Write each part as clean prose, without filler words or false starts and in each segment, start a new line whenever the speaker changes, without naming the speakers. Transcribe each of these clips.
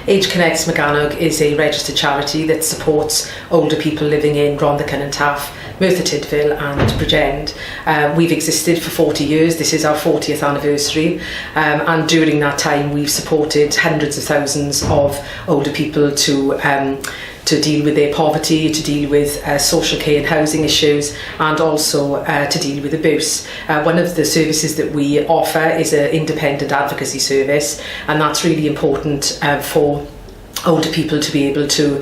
Connects Morgannwg is a registered charity that supports older people living in Rhondda and Taff, Merthyr Tydfil and Bridgend. We've existed for 40 years, this is our 40th anniversary, and during that time we've supported hundreds of thousands of older people to deal with their poverty, to deal with social care and housing issues, and also to deal with abuse. One of the services that we offer is an independent advocacy service, and that's really important for older people to be able to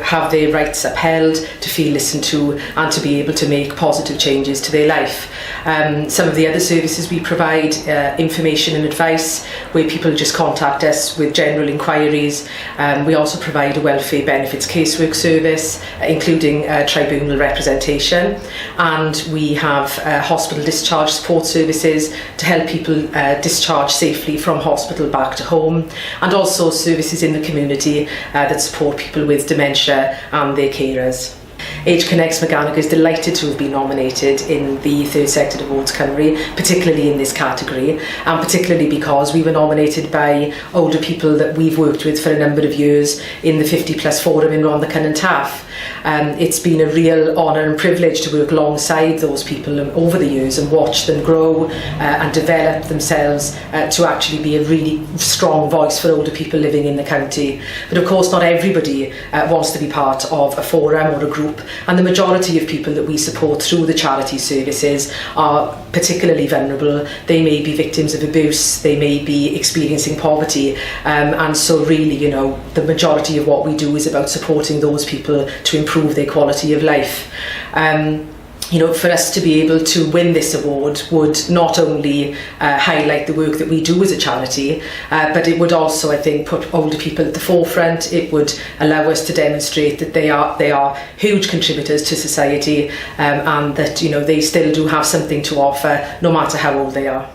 have their rights upheld, to feel listened to, and to be able to make positive changes to their life. Some of the other services we provide, information and advice, where people just contact us with general inquiries. We also provide a welfare benefits casework service, including tribunal representation, and we have hospital discharge support services to help people discharge safely from hospital back to home, and also services in the community that support people with dementia and their carers. Connects Morgannwg is delighted to have been nominated in the Third Sector Awards Cymru, particularly in this category, and particularly because we were nominated by older people that we've worked with for a number of years in the 50 Plus Forum in Rhondda and Taff. It's been a real honour and privilege to work alongside those people over the years and watch them grow and develop themselves to actually be a really strong voice for older people living in the county. But of course not everybody wants to be part of a forum or a group, and the majority of people that we support through the charity services are particularly vulnerable. They may be victims of abuse, they may be experiencing poverty, and so really, you know, the majority of what we do is about supporting those people to improve their quality of life. You know, for us to be able to win this award would not only highlight the work that we do as a charity, but it would also, I think, put older people at the forefront. It would allow us to demonstrate that they are huge contributors to society, and that, you know, they still do have something to offer, no matter how old they are.